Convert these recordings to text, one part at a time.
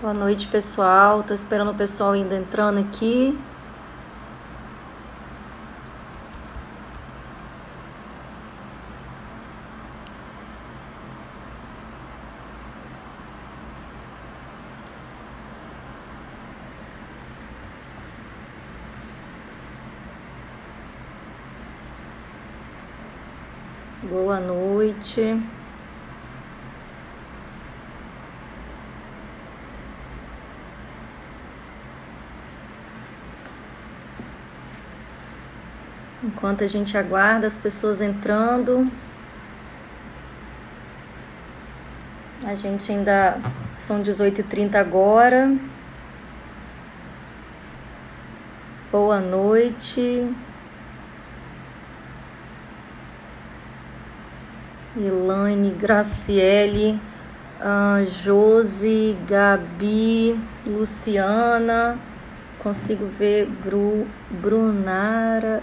Boa noite, pessoal. Tô esperando o pessoal ainda entrando aqui. Boa noite. Enquanto a gente aguarda as pessoas entrando, a gente ainda... São 18h30 agora. Boa noite. Elaine, Graciele, Josi, Gabi, Luciana, consigo ver Bruna,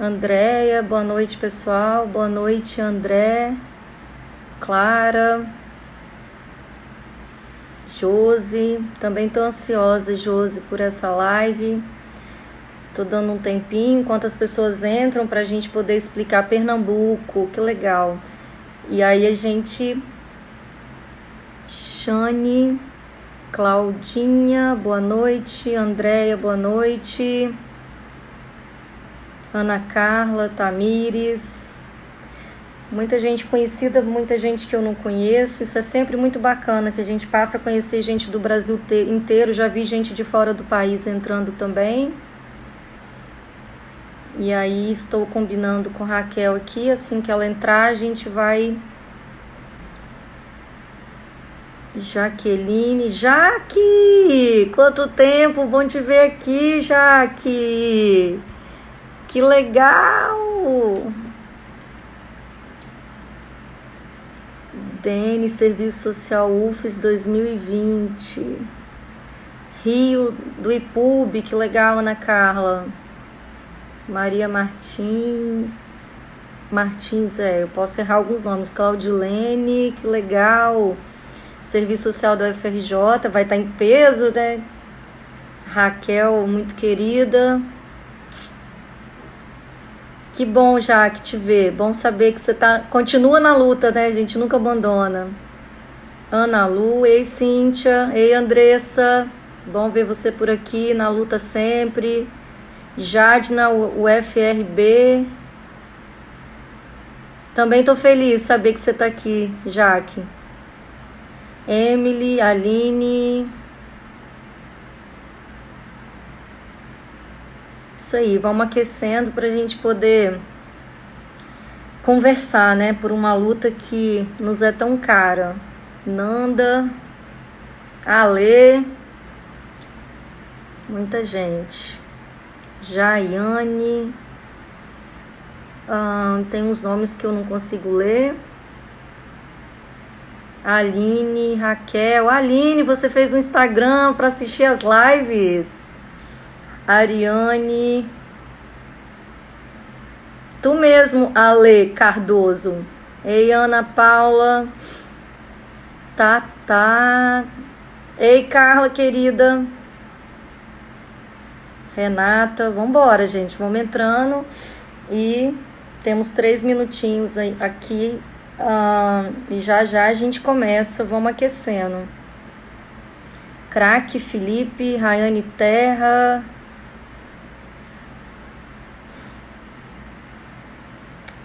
Andréia, boa noite, pessoal, boa noite, André, Clara, Josi, também tô ansiosa, Josi, por essa live. Tô dando um tempinho enquanto as pessoas entram pra gente poder explicar Pernambuco, que legal. E aí a gente... Shane, Claudinha, boa noite. Andréia, boa noite. Ana Carla, Tamires. Muita gente conhecida, muita gente que eu não conheço. Isso é sempre muito bacana, que a gente passa a conhecer gente do Brasil inteiro. Já vi gente de fora do país entrando também. E aí estou combinando com a Raquel aqui, assim que ela entrar, a gente vai... Jaqueline, Jaque! Quanto tempo, bom te ver aqui, Jaque! Que legal! Dene, Serviço Social UFES 2020. Rio do IPUB, que legal, Ana Carla. Maria Martins, eu posso errar alguns nomes. Claudilene, que legal. Serviço Social da UFRJ, vai estar em peso, né? Raquel, muito querida. Que bom, Jaque, te ver. Bom saber que você continua na luta, né? A gente nunca abandona. Ana Lu, ei Cíntia, ei Andressa. Bom ver você por aqui, na luta sempre. Jadna, UFRB. Também tô feliz de saber que você tá aqui, Jaque. Emily, Aline. Isso aí, vamos aquecendo pra gente poder conversar, né? Por uma luta que nos é tão cara. Nanda, Ale, muita gente. Jaiane, tem uns nomes que eu não consigo ler. Aline, Raquel. Aline, você fez um Instagram para assistir as lives? Ariane. Tu mesmo, Ale Cardoso. Ei, Ana Paula. Tá. Ei, Carla, querida. Renata, vambora, gente, vamos entrando e temos 3 minutinhos aqui e já a gente começa, vamos aquecendo. Craque, Felipe, Rayane Terra.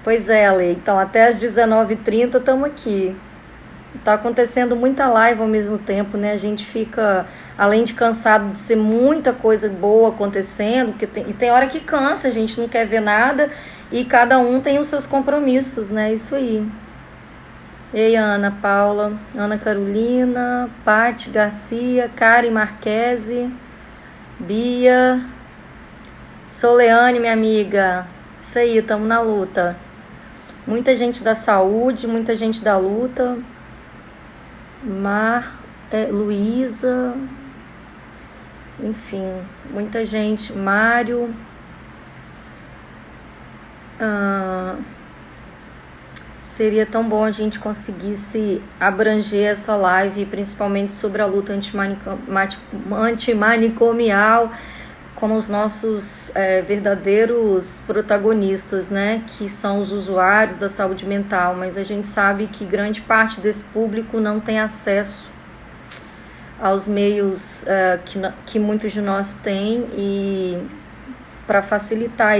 Pois é, Ale, então até às 19h30 estamos aqui. Tá acontecendo muita live ao mesmo tempo, né? A gente fica, além de cansado de ser muita coisa boa acontecendo, porque tem hora que cansa, a gente não quer ver nada e cada um tem os seus compromissos, né? Isso aí. Ei, Ana Paula, Ana Carolina, Paty Garcia, Karen Marquese, Bia, Soleane, minha amiga. Isso aí, estamos na luta. Muita gente da saúde, muita gente da luta. Luísa, enfim, muita gente. Mário, Seria tão bom a gente conseguisse abranger essa live, principalmente sobre a luta antimanicomial, com os nossos verdadeiros protagonistas, né, que são os usuários da saúde mental, mas a gente sabe que grande parte desse público não tem acesso aos meios que muitos de nós têm, e para facilitar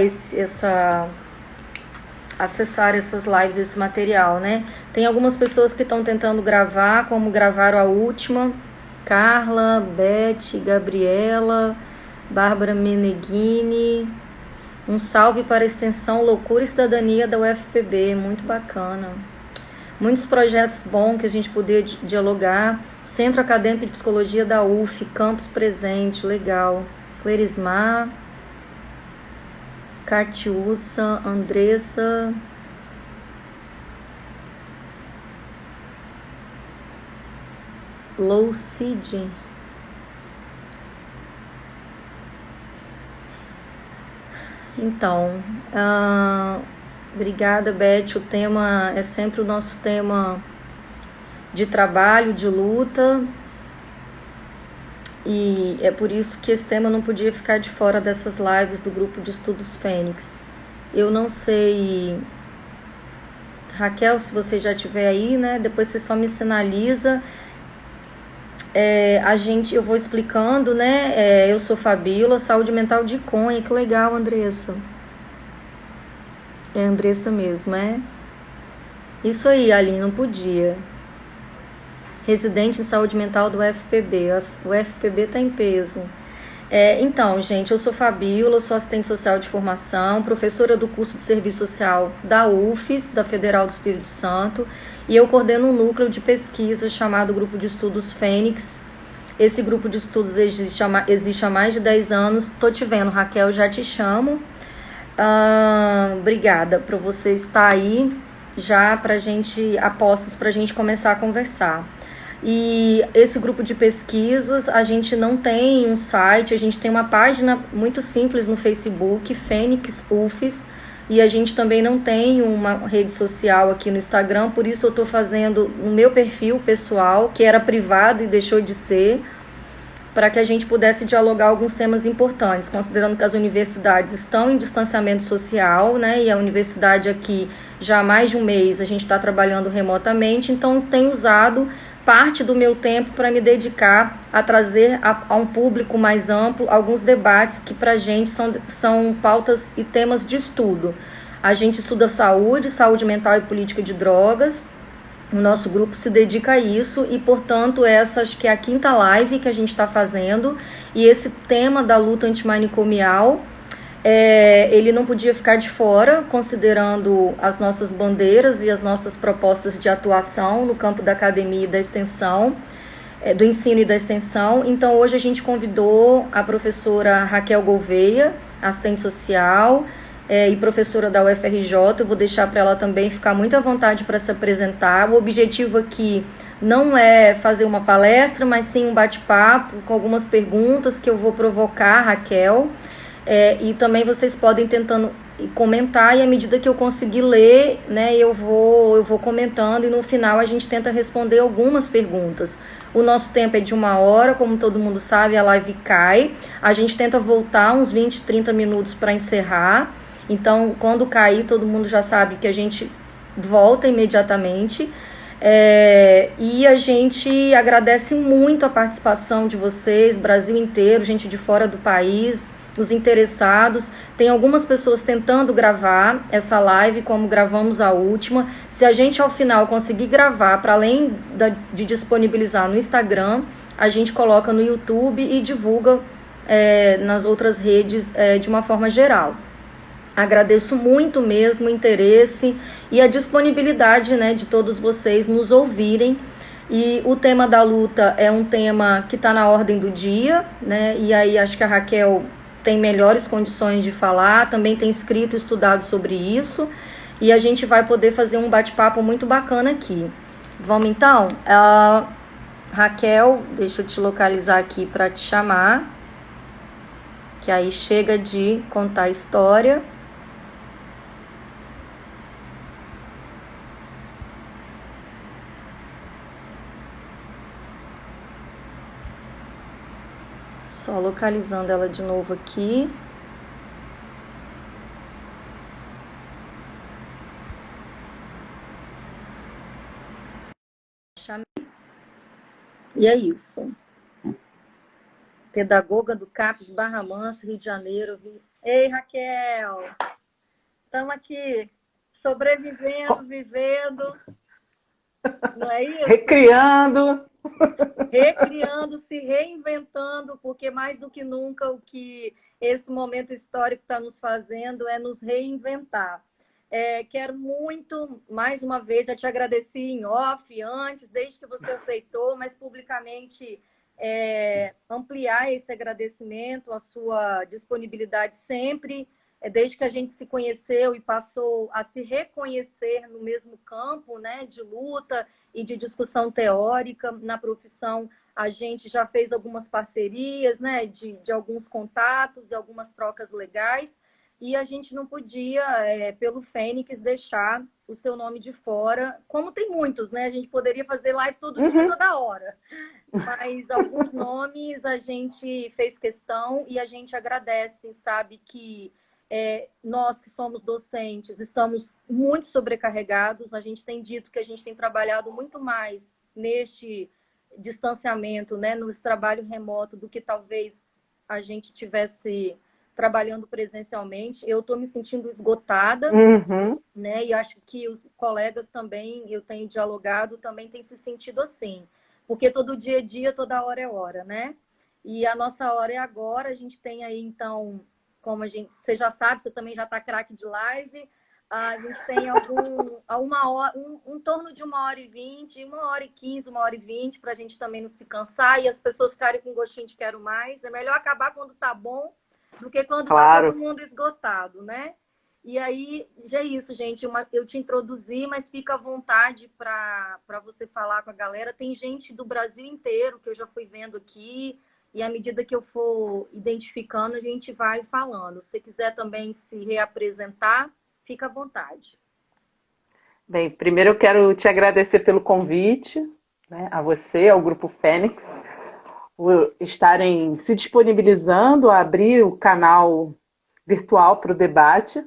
acessar essas lives, esse material, né? Tem algumas pessoas que estão tentando gravar, como gravaram a última, Carla, Beth, Gabriela, Bárbara Meneghini. Um salve para a extensão Loucura e Cidadania da UFPB, muito bacana. Muitos projetos bons que a gente poder dialogar. Centro Acadêmico de Psicologia da UF, campus presente, legal. Clerismar, Catiúça, Andressa, Loucide. Então, obrigada, Beth. O tema é sempre o nosso tema de trabalho, de luta, e é por isso que esse tema não podia ficar de fora dessas lives do grupo de estudos Fênix. Eu não sei, Raquel, se você já estiver aí, né? Depois você só me sinaliza. Eu vou explicando, né? Eu sou Fabíola, saúde mental de Conha. Que legal, Andressa. É Andressa mesmo, é? Isso aí, Aline, não podia. Residente em saúde mental do UFPB. O UFPB tá em peso. Então, gente, eu sou Fabíola, sou assistente social de formação, professora do curso de serviço social da UFES, da Federal do Espírito Santo, e eu coordeno um núcleo de pesquisa chamado Grupo de Estudos Fênix. Esse grupo de estudos existe há mais de 10 anos. Tô te vendo, Raquel, já te chamo. Obrigada por você estar aí já apostos pra gente começar a conversar. E esse grupo de pesquisas, a gente não tem um site, a gente tem uma página muito simples no Facebook, Fênix UFES, e a gente também não tem uma rede social aqui no Instagram, por isso eu estou fazendo no meu perfil pessoal, que era privado e deixou de ser, para que a gente pudesse dialogar alguns temas importantes, considerando que as universidades estão em distanciamento social, né, e a universidade aqui já há mais de um mês a gente está trabalhando remotamente, então tem usado parte do meu tempo para me dedicar a trazer a um público mais amplo alguns debates que para a gente são pautas e temas de estudo. A gente estuda saúde mental e política de drogas. O nosso grupo se dedica a isso e, portanto, essa acho que é a 5ª live que a gente está fazendo. E esse tema da luta antimanicomial, ele não podia ficar de fora, considerando as nossas bandeiras e as nossas propostas de atuação no campo da academia e da extensão, do ensino e da extensão. Então, hoje a gente convidou a professora Raquel Gouveia, assistente social e professora da UFRJ. Eu vou deixar para ela também ficar muito à vontade para se apresentar. O objetivo aqui não é fazer uma palestra, mas sim um bate-papo com algumas perguntas que eu vou provocar a Raquel. E também vocês podem tentando comentar, e à medida que eu conseguir ler, né, eu vou comentando, e no final a gente tenta responder algumas perguntas. O nosso tempo é de 1 hora, como todo mundo sabe, a live cai. A gente tenta voltar uns 20, 30 minutos para encerrar. Então, quando cair, todo mundo já sabe que a gente volta imediatamente. E a gente agradece muito a participação de vocês, Brasil inteiro, gente de fora do país, os interessados. Tem algumas pessoas tentando gravar essa live, como gravamos a última. Se a gente ao final conseguir gravar, para além de disponibilizar no Instagram, a gente coloca no YouTube e divulga nas outras redes de uma forma geral. Agradeço muito mesmo o interesse e a disponibilidade, né, de todos vocês nos ouvirem. E o tema da luta é um tema que está na ordem do dia, né? E aí acho que a Raquel tem melhores condições de falar, também tem escrito e estudado sobre isso, e a gente vai poder fazer um bate-papo muito bacana aqui. Vamos então? Raquel, deixa eu te localizar aqui para te chamar, que aí chega de contar a história. Só localizando ela de novo aqui. E é isso. Pedagoga do CAPES Barra Mansa, Rio de Janeiro. Ei, Raquel! Estamos aqui, sobrevivendo, vivendo. Não é isso? Recriando. Recriando, se reinventando, porque mais do que nunca o que esse momento histórico está nos fazendo é nos reinventar. Quero muito, mais uma vez, já te agradeci em off antes, desde que você aceitou, mas publicamente ampliar esse agradecimento, a sua disponibilidade sempre, desde que a gente se conheceu e passou a se reconhecer no mesmo campo, né, de luta e de discussão teórica na profissão. A gente já fez algumas parcerias, né, de alguns contatos e algumas trocas legais, e a gente não podia, pelo Fênix, deixar o seu nome de fora, como tem muitos, né? A gente poderia fazer live todo dia, toda hora. Mas alguns nomes a gente fez questão e a gente agradece, sabe, que nós que somos docentes estamos muito sobrecarregados. A gente tem dito que a gente tem trabalhado muito mais neste distanciamento, né, no trabalho remoto, do que talvez a gente tivesse trabalhando presencialmente. Eu estou me sentindo esgotada, né? E acho que os colegas também, eu tenho dialogado, também têm se sentido assim. Porque todo dia é dia, toda hora é hora, né? E a nossa hora é agora. A gente tem aí, então, como você já sabe, você também já está craque de live. A gente tem uma hora, um torno de 1h20, 1h15, 1h20, para a gente também não se cansar e as pessoas ficarem com gostinho de quero mais. É melhor acabar quando tá bom do que quando tá todo mundo esgotado, né? E aí, já é isso, gente. Eu te introduzi, mas fica à vontade para você falar com a galera. Tem gente do Brasil inteiro que eu já fui vendo aqui, e à medida que eu for identificando, a gente vai falando. Se você quiser também se reapresentar, fica à vontade. Bem, primeiro eu quero te agradecer pelo convite, né, a você, ao Grupo Fênix, por estarem se disponibilizando a abrir o canal virtual para o debate.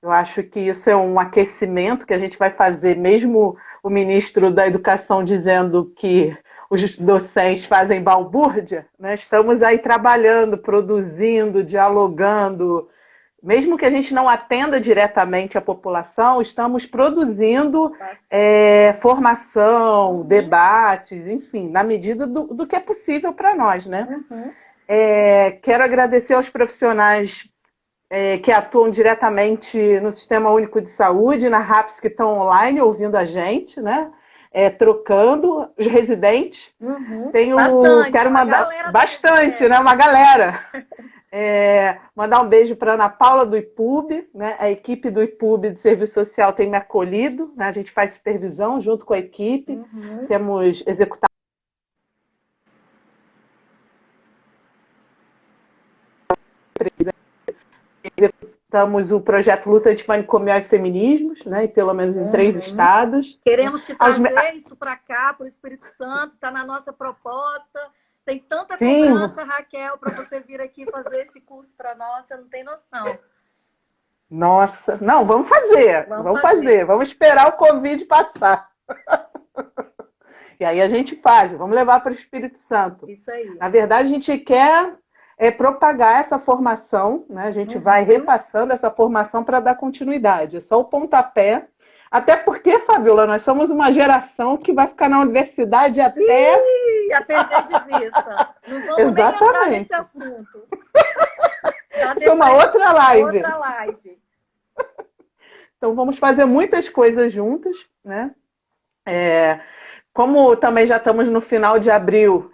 Eu acho que isso é um aquecimento que a gente vai fazer, mesmo o ministro da Educação dizendo que os docentes fazem balbúrdia, né? Estamos aí trabalhando, produzindo, dialogando. Mesmo que a gente não atenda diretamente a população, estamos produzindo formação, debates, enfim, na medida do que é possível para nós, né? Quero agradecer aos profissionais que atuam diretamente no Sistema Único de Saúde, na RAPS, que estão online ouvindo a gente, né? Trocando, os residentes. Quero mandar bastante, né? Uma galera. Mandar um beijo para a Ana Paula do IPUB, né? A equipe do IPUB de Serviço Social tem me acolhido, né? A gente faz supervisão junto com a equipe, temos executado executamos o projeto Luta Antimanicomial e Feminismos, né? E pelo menos em 3 estados. Queremos te trazer isso para cá, para o Espírito Santo, está na nossa proposta. Tem tanta cobrança, Raquel, para você vir aqui fazer esse curso para nós, você não tem noção. Nossa, não, vamos fazer. Vamos fazer. Vamos esperar o Covid passar. E aí a gente faz, vamos levar para o Espírito Santo. Isso aí. Na verdade, a gente quer propagar essa formação, né? A gente vai repassando essa formação para dar continuidade. É só o pontapé. Até porque, Fabiola, nós somos uma geração que vai ficar na universidade até... a perder de vista. Não vamos nem entrar nesse assunto. Isso é uma outra live. Outra live. Então, vamos fazer muitas coisas juntas, né? Como também já estamos no final de abril,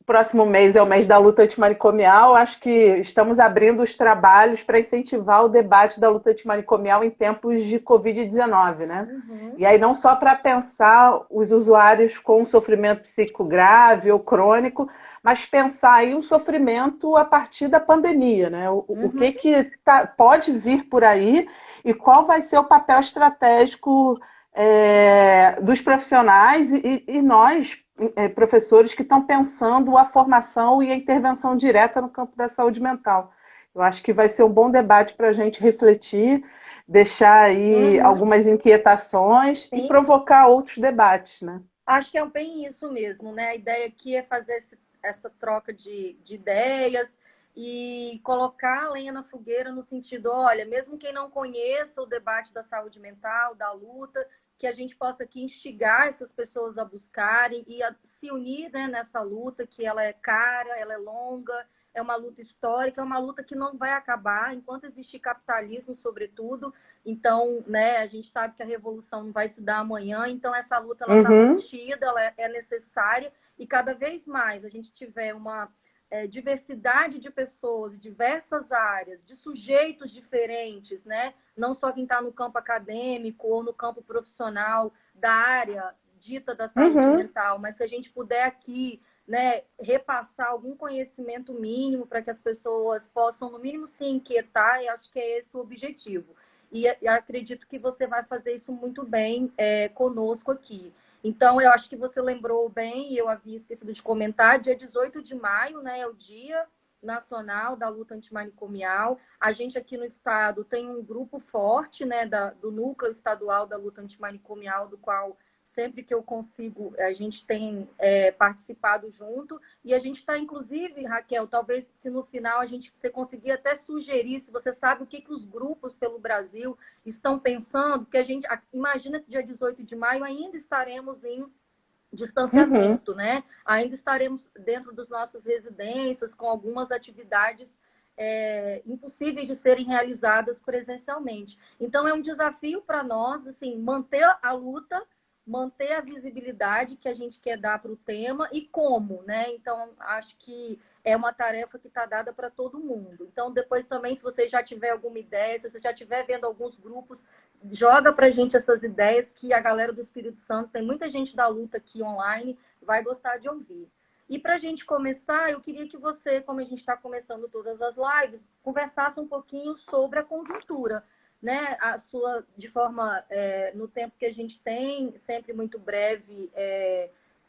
o próximo mês é o mês da luta antimanicomial, acho que estamos abrindo os trabalhos para incentivar o debate da luta antimanicomial em tempos de Covid-19, né? E aí não só para pensar os usuários com sofrimento psíquico grave ou crônico, mas pensar aí o sofrimento a partir da pandemia, né? O que pode vir por aí e qual vai ser o papel estratégico dos profissionais e nós, professores que estão pensando a formação e a intervenção direta no campo da saúde mental. Eu acho que vai ser um bom debate para a gente refletir, deixar aí algumas inquietações e Sim. provocar outros debates, né? Acho que é bem isso mesmo, né? A ideia aqui é fazer essa troca de ideias e colocar a lenha na fogueira no sentido, olha, mesmo quem não conheça o debate da saúde mental, da luta, que a gente possa aqui instigar essas pessoas a buscarem e a se unir, né, nessa luta, que ela é cara, ela é longa, é uma luta histórica, é uma luta que não vai acabar enquanto existir capitalismo, sobretudo. Então, né, a gente sabe que a revolução não vai se dar amanhã, então essa luta ela está mantida, ela é necessária, e cada vez mais a gente tiver uma diversidade de pessoas, de diversas áreas, de sujeitos diferentes, né? Não só quem está no campo acadêmico ou no campo profissional da área dita da saúde mental, mas se a gente puder aqui, né, repassar algum conhecimento mínimo para que as pessoas possam, no mínimo, se inquietar, e acho que é esse o objetivo. E acredito que você vai fazer isso muito bem conosco aqui. Então, eu acho que você lembrou bem, e eu havia esquecido de comentar, dia 18 de maio, né, é o Dia Nacional da Luta Antimanicomial. A gente aqui no estado tem um grupo forte, né, do Núcleo Estadual da Luta Antimanicomial, do qual sempre que eu consigo, a gente tem participado junto, e a gente está, inclusive, Raquel, talvez se no final você conseguir até sugerir, se você sabe o que os grupos pelo Brasil estão pensando, porque a gente imagina que dia 18 de maio ainda estaremos em distanciamento, né? Ainda estaremos dentro das nossas residências, com algumas atividades impossíveis de serem realizadas presencialmente. Então, é um desafio para nós, assim, manter a luta, manter a visibilidade que a gente quer dar para o tema e como, né? Então, acho que é uma tarefa que está dada para todo mundo. Então, depois também, se você já tiver alguma ideia, se você já estiver vendo alguns grupos, joga para a gente essas ideias que a galera do Espírito Santo, tem muita gente da luta aqui online, vai gostar de ouvir. E para a gente começar, eu queria que você, como a gente está começando todas as lives, conversasse um pouquinho sobre a conjuntura, né, a sua, de forma, no tempo que a gente tem, sempre muito breve,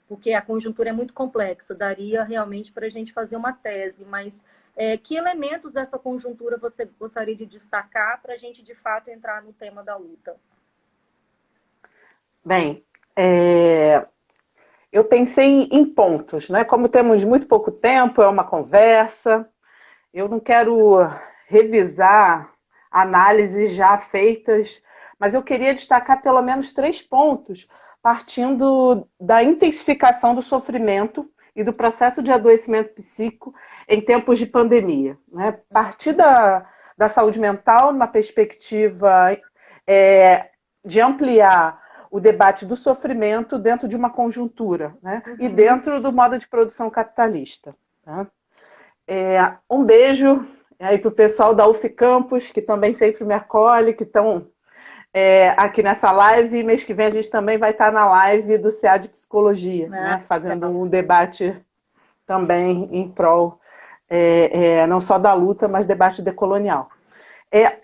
porque a conjuntura é muito complexa, daria realmente para a gente fazer uma tese, mas que elementos dessa conjuntura você gostaria de destacar para a gente, de fato, entrar no tema da luta? Bem, eu pensei em pontos, né? Como temos muito pouco tempo, é uma conversa, eu não quero revisar análises já feitas, mas eu queria destacar pelo menos 3 pontos, partindo da intensificação do sofrimento e do processo de adoecimento psíquico em tempos de pandemia, né? Partir da saúde mental numa perspectiva de ampliar o debate do sofrimento dentro de uma conjuntura, né? E dentro do modo de produção capitalista. Tá? Um beijo aí para o pessoal da UF Campus, que também sempre me acolhe, que estão aqui nessa live. Mês que vem a gente também vai estar na live do CA de Psicologia, né? Fazendo um debate também em prol, não só da luta, mas debate decolonial.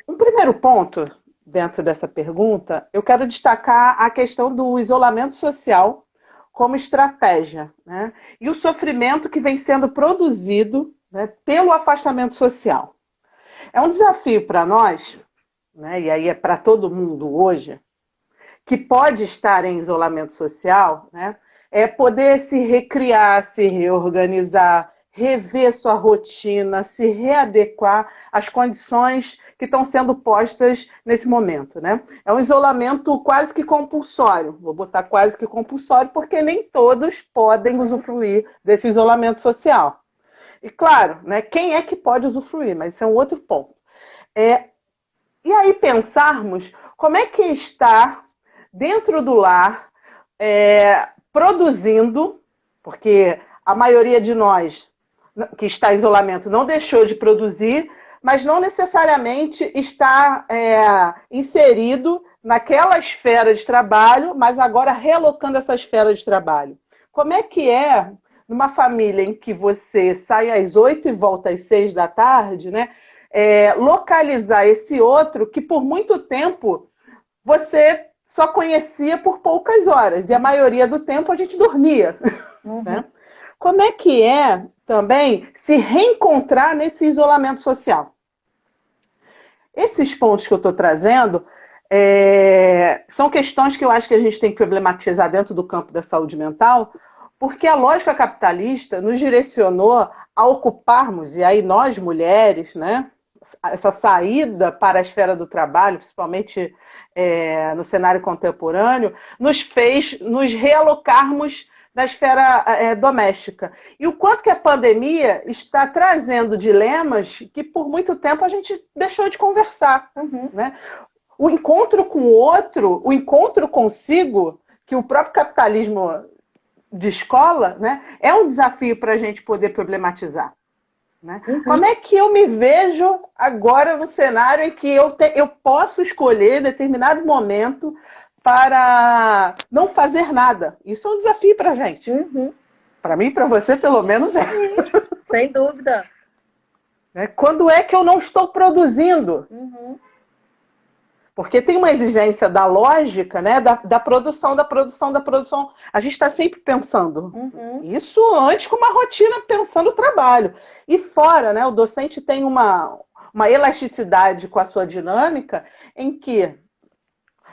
Um primeiro ponto, dentro dessa pergunta, eu quero destacar a questão do isolamento social como estratégia, né? E o sofrimento que vem sendo produzido, né, pelo afastamento social. É um desafio para nós, né, e aí é para todo mundo hoje, que pode estar em isolamento social, né, poder se recriar, se reorganizar, rever sua rotina, se readequar às condições que estão sendo postas nesse momento, né? É um isolamento quase que compulsório, vou botar quase que compulsório, porque nem todos podem usufruir desse isolamento social. E claro, né, quem é que pode usufruir? Mas isso é um outro ponto. E aí pensarmos como é que está dentro do lar produzindo, porque a maioria de nós que está em isolamento não deixou de produzir, mas não necessariamente está inserido naquela esfera de trabalho, mas agora relocando essa esfera de trabalho. Como é que é numa família em que você sai às 8 e volta às 6 da tarde, né? Localizar esse outro que por muito tempo você só conhecia por poucas horas, e a maioria do tempo a gente dormia. Uhum. Né? Como é que é também se reencontrar nesse isolamento social? Esses pontos que eu estou trazendo são questões que eu acho que a gente tem que problematizar dentro do campo da saúde mental, porque a lógica capitalista nos direcionou a ocuparmos, e aí nós mulheres, né, essa saída para a esfera do trabalho, principalmente no cenário contemporâneo, nos fez nos realocarmos da esfera doméstica. E o quanto que a pandemia está trazendo dilemas que por muito tempo a gente deixou de conversar. Uhum. Né? O encontro com o outro, o encontro consigo, que o próprio capitalismo de escola, né, é um desafio para a gente poder problematizar. Né? Uhum. Como é que eu me vejo agora no cenário em que eu posso escolher determinado momento para não fazer nada? Isso é um desafio para a gente. Uhum. Para mim e para você, pelo menos, é. Sem dúvida. Quando é que eu não estou produzindo? Uhum. Porque tem uma exigência da lógica, né, da produção. A gente está sempre pensando. Uhum. Isso antes com uma rotina pensando o trabalho. E fora, né, o docente tem uma elasticidade com a sua dinâmica em que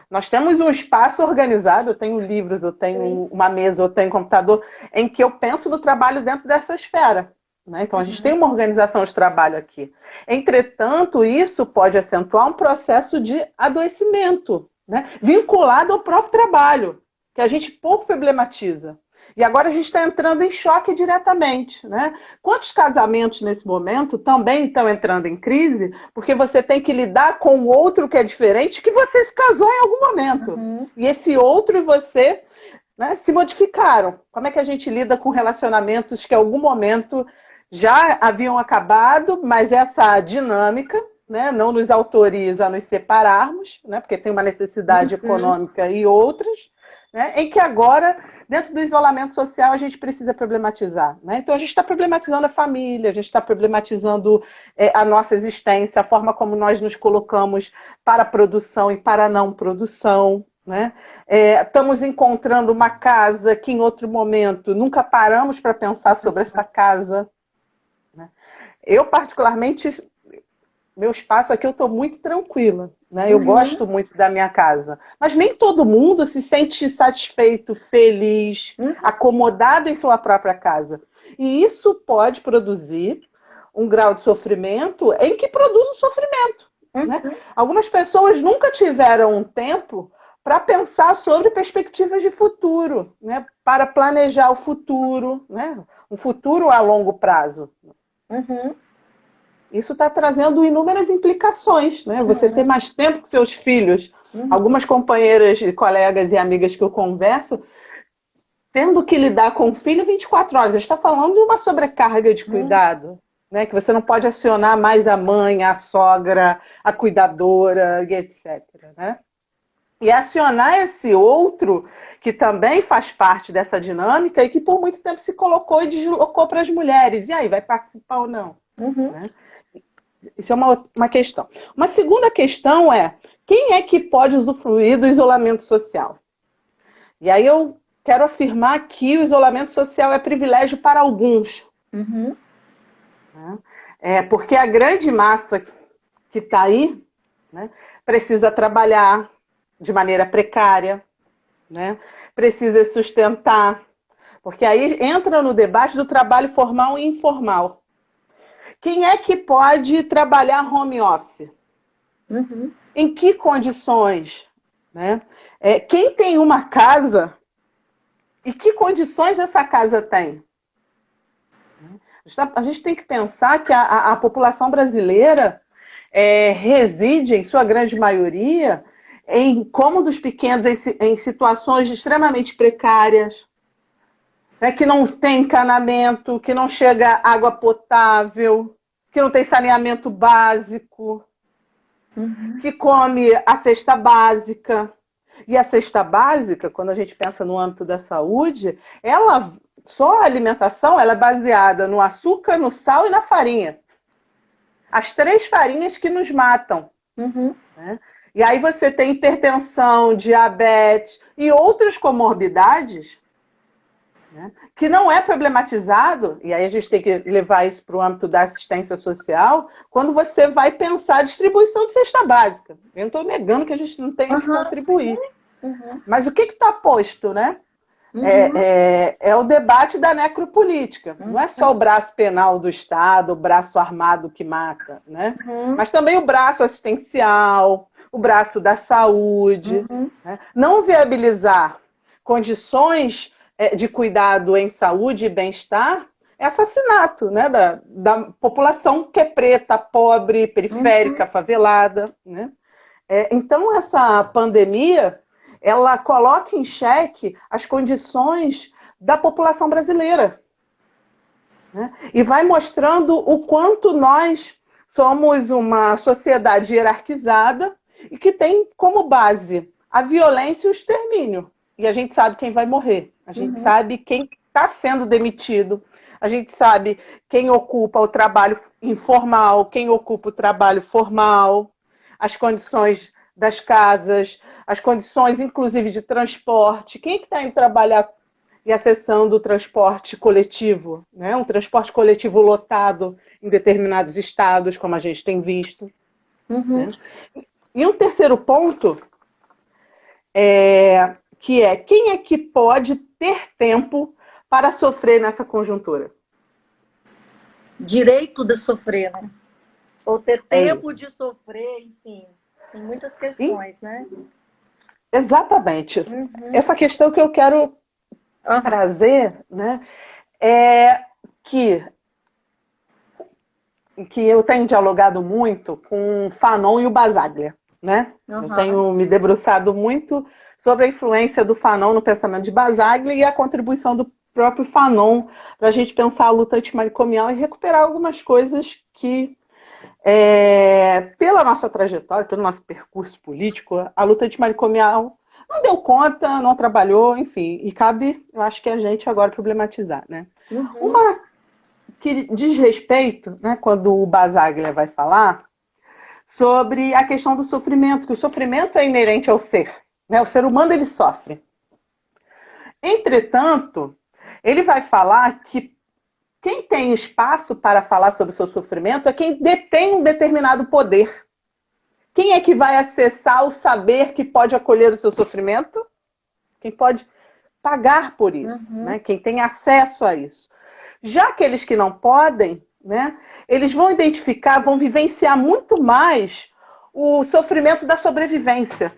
nós temos um espaço organizado, eu tenho livros, eu tenho uma mesa, eu tenho um computador, em que eu penso no trabalho dentro dessa esfera. Né? Então, a gente tem uma organização de trabalho aqui. Entretanto, isso pode acentuar um processo de adoecimento, né? Vinculado ao próprio trabalho, que a gente pouco problematiza. E agora a gente está entrando em choque diretamente. Né? Quantos casamentos nesse momento também estão entrando em crise porque você tem que lidar com o outro que é diferente, que você se casou em algum momento. Uhum. E esse outro e você, né, se modificaram. Como é que a gente lida com relacionamentos que em algum momento já haviam acabado, mas essa dinâmica, né, não nos autoriza a nos separarmos, né, porque tem uma necessidade econômica e outras, né, em que agora, dentro do isolamento social, a gente precisa problematizar. Né? Então, a gente está problematizando a família, a gente está problematizando a nossa existência, a forma como nós nos colocamos para a produção e para a não produção. Né? Estamos encontrando uma casa que, em outro momento, nunca paramos para pensar sobre essa casa. Né? Eu, particularmente, meu espaço aqui, eu estou muito tranquila. Né? Eu gosto muito da minha casa. Mas nem todo mundo se sente satisfeito, feliz, acomodado em sua própria casa. E isso pode produzir um grau de sofrimento em que produz um sofrimento. Né? Algumas pessoas nunca tiveram um tempo para pensar sobre perspectivas de futuro, né? Para planejar o futuro, né? Um futuro a longo prazo. Uhum. Isso está trazendo inúmeras implicações, né? Você ter mais tempo com seus filhos. Algumas companheiras, colegas e amigas que eu converso, tendo que lidar com o filho 24 horas. A gente está falando de uma sobrecarga de cuidado, né? Que você não pode acionar mais a mãe, a sogra, a cuidadora, e etc. Né? E acionar esse outro, que também faz parte dessa dinâmica e que por muito tempo se colocou e deslocou para as mulheres. E aí, vai participar ou não? Né? Isso é uma questão. Uma segunda questão é, quem é que pode usufruir do isolamento social? E aí eu quero afirmar que o isolamento social é privilégio para alguns. Porque a grande massa que está aí, né, precisa trabalhar de maneira precária, né, precisa sustentar. Porque aí entra no debate do trabalho formal e informal. Quem é que pode trabalhar home office? Em que condições? Né? Quem tem uma casa e que condições essa casa tem? A gente tem que pensar que a população brasileira reside, em sua grande maioria, em cômodos pequenos, em situações extremamente precárias, que não tem encanamento, que não chega água potável, que não tem saneamento básico, que come a cesta básica. E a cesta básica, quando a gente pensa no âmbito da saúde, só a alimentação ela é baseada no açúcar, no sal e na farinha. As 3 farinhas que nos matam. Né? E aí você tem hipertensão, diabetes e outras comorbidades, né, que não é problematizado, e aí a gente tem que levar isso para o âmbito da assistência social, quando você vai pensar a distribuição de cesta básica. Eu não estou negando que a gente não tenha que contribuir. Mas o que está posto, né? É o debate da necropolítica. Não é só o braço penal do Estado, o braço armado que mata, né? Mas também o braço assistencial, o braço da saúde. Né? Não viabilizar condições de cuidado em saúde e bem-estar é assassinato, né? da população que é preta, pobre, periférica, favelada. Né? Então, essa pandemia, ela coloca em xeque as condições da população brasileira. Né? E vai mostrando o quanto nós somos uma sociedade hierarquizada e que tem como base a violência e o extermínio. E a gente sabe quem vai morrer. A gente sabe quem está sendo demitido. A gente sabe quem ocupa o trabalho informal, quem ocupa o trabalho formal, as condições das casas, as condições, inclusive, de transporte. Quem é que está indo trabalhar e acessando o transporte coletivo? Né? Um transporte coletivo lotado em determinados estados, como a gente tem visto. Né? E um terceiro ponto que é quem é que pode ter tempo para sofrer nessa conjuntura? Direito de sofrer, né? Ou ter tempo de sofrer, enfim. Tem muitas questões, né? Exatamente. Essa questão que eu quero trazer, né, é que eu tenho dialogado muito com o Fanon e o Basaglia. Né? Eu tenho me debruçado muito sobre a influência do Fanon no pensamento de Basaglia e a contribuição do próprio Fanon para a gente pensar a luta antimanicomial e recuperar algumas coisas que, pela nossa trajetória, pelo nosso percurso político, a luta antimanicomial não deu conta, não trabalhou, enfim, e cabe, eu acho que a gente agora problematizar. Né? Uma que diz respeito, né, quando o Basaglia vai falar, sobre a questão do sofrimento, que o sofrimento é inerente ao ser. Né? O ser humano, ele sofre. Entretanto, ele vai falar que quem tem espaço para falar sobre o seu sofrimento é quem detém um determinado poder. Quem é que vai acessar o saber que pode acolher o seu sofrimento? Quem pode pagar por isso, né? Quem tem acesso a isso. Já aqueles que não podem, né, eles vão identificar, vão vivenciar muito mais o sofrimento da sobrevivência.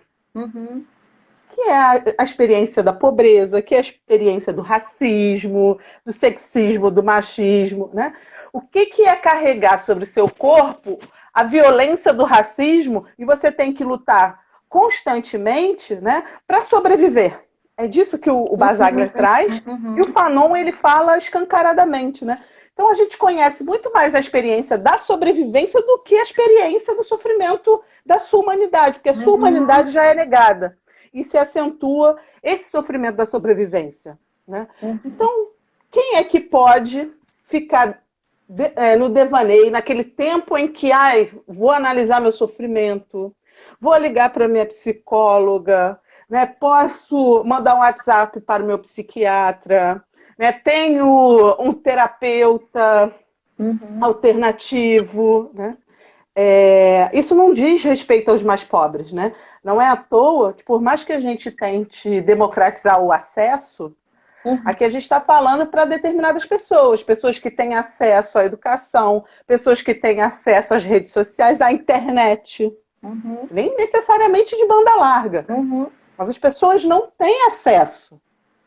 Que é a experiência da pobreza, que é a experiência do racismo, do sexismo, do machismo. Né? O que é carregar sobre seu corpo a violência do racismo e você tem que lutar constantemente, né, para sobreviver? É disso que o Basaglia traz, e o Fanon ele fala escancaradamente, né? Então a gente conhece muito mais a experiência da sobrevivência do que a experiência do sofrimento da sua humanidade, porque a sua humanidade já é negada e se acentua esse sofrimento da sobrevivência. Né? Então, quem é que pode ficar no devaneio, naquele tempo em que vou analisar meu sofrimento, vou ligar para minha psicóloga, né? Posso mandar um WhatsApp para o meu psiquiatra, né? Tenho um terapeuta alternativo. Né? Isso não diz respeito aos mais pobres. Né? Não é à toa que, por mais que a gente tente democratizar o acesso, aqui a gente está falando para determinadas pessoas, pessoas que têm acesso à educação, pessoas que têm acesso às redes sociais, à internet, nem necessariamente de banda larga. Mas as pessoas não têm acesso.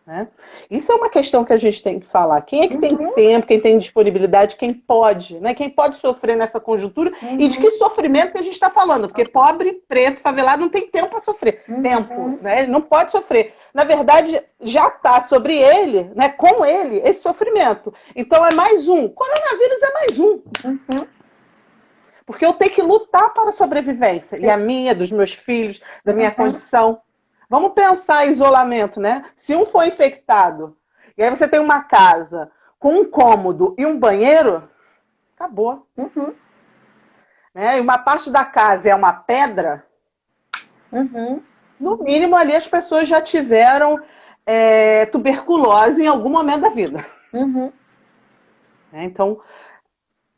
Né? Isso é uma questão que a gente tem que falar. Quem é que tem tempo, quem tem disponibilidade, quem pode, né? Quem pode sofrer nessa conjuntura e de que sofrimento que a gente está falando? Porque pobre, preto, favelado não tem tempo para sofrer. Tempo, né? Ele não pode sofrer. Na verdade, já está sobre ele, né? Com ele, esse sofrimento. Então é mais um. Coronavírus é mais um. Porque eu tenho que lutar para a sobrevivência. E a minha, dos meus filhos, da minha condição. Vamos pensar em isolamento, né? Se um for infectado, e aí você tem uma casa com um cômodo e um banheiro, acabou. Né? E uma parte da casa é uma pedra, Uhum, No mínimo, ali as pessoas já tiveram tuberculose em algum momento da vida. uhum, Né? Então,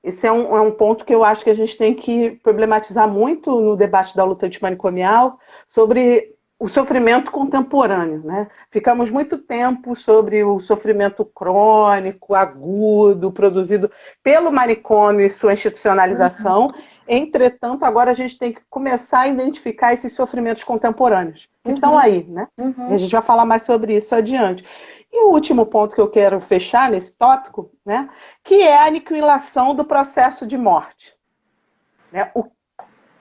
esse é um ponto que eu acho que a gente tem que problematizar muito no debate da luta antimanicomial sobre o sofrimento contemporâneo. Né? Ficamos muito tempo sobre o sofrimento crônico, agudo, produzido pelo manicômio e sua uhum, institucionalização. Entretanto, agora a gente tem que começar a identificar esses sofrimentos contemporâneos, que estão uhum, aí, né? E a uhum, gente vai falar mais sobre isso adiante. E o último ponto que eu quero fechar nesse tópico, né, que é a aniquilação do processo de morte. Né?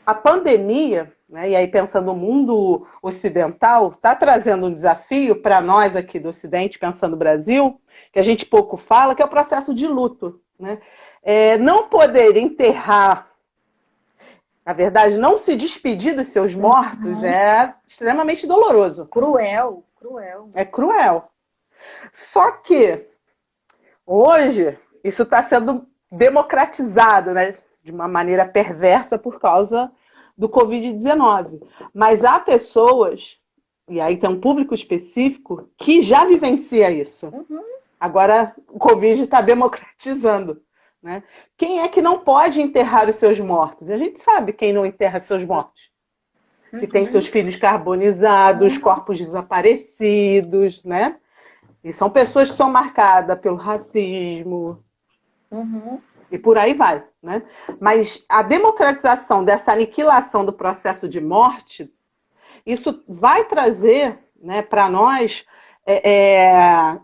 A pandemia, né, e aí pensando no mundo ocidental, está trazendo um desafio para nós aqui do Ocidente, pensando no Brasil, que a gente pouco fala, que é o processo de luto. Né? Não poder enterrar, na verdade, não se despedir dos seus mortos uhum. é extremamente doloroso. Cruel, cruel. É cruel. Só que hoje, isso está sendo democratizado, né, de uma maneira perversa por causa do Covid-19. Mas há pessoas, e aí tem um público específico, que já vivencia isso. Uhum, Agora, o Covid está democratizando. Né? Quem é que não pode enterrar os seus mortos? E a gente sabe quem não enterra seus mortos. Que tem seus uhum, filhos carbonizados, uhum, corpos desaparecidos, né? E são pessoas que são marcadas pelo racismo, uhum. e por aí vai. Né? Mas a democratização dessa aniquilação do processo de morte, isso vai trazer, né, para nós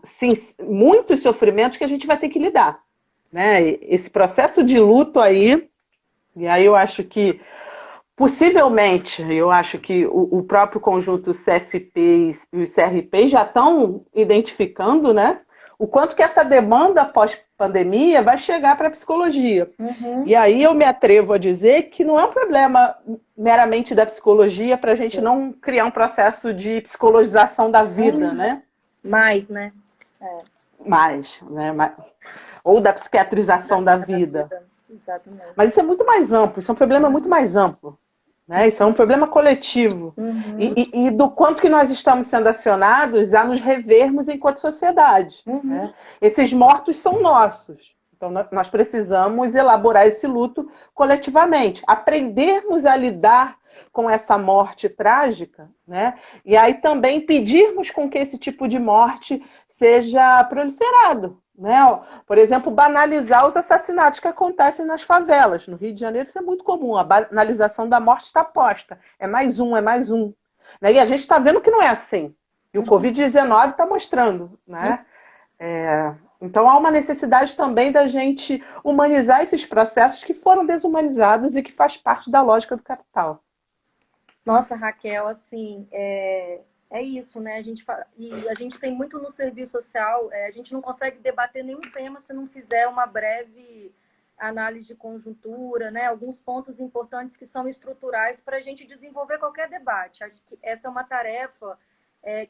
sim, muitos sofrimentos que a gente vai ter que lidar. Né? Esse processo de luto aí, e aí eu acho que possivelmente, eu acho que o próprio conjunto CFP e o CRP já estão identificando, né, o quanto que essa demanda pós-pandemia vai chegar para a psicologia. Uhum. E aí eu me atrevo a dizer que não é um problema meramente da psicologia para a gente não criar um processo de psicologização da vida, Uhum. né? Mais, né? É, Né? Ou da da psiquiatrização da vida. vida. Exatamente. Mas isso é muito mais amplo, isso é um problema muito mais amplo. Né? Isso é um problema coletivo. Uhum. E do quanto que nós estamos sendo acionados a nos revermos enquanto sociedade. Uhum. Né? Esses mortos são nossos. Então, nós precisamos elaborar esse luto coletivamente, aprendermos a lidar com essa morte trágica, né? E aí também pedirmos com que esse tipo de morte seja proliferado. Né? Por exemplo, banalizar os assassinatos que acontecem nas favelas. No Rio de Janeiro isso é muito comum, a banalização da morte está posta. É mais um, é mais um. Né? E a gente está vendo que não é assim. E o Covid-19 está mostrando. Né? Então há uma necessidade também da gente humanizar esses processos que foram desumanizados e que faz parte da lógica do capital. Nossa, Raquel, assim, é isso, né? E a gente tem muito no serviço social, a gente não consegue debater nenhum tema se não fizer uma breve análise de conjuntura, né? Alguns pontos importantes que são estruturais para a gente desenvolver qualquer debate. Acho que essa é uma tarefa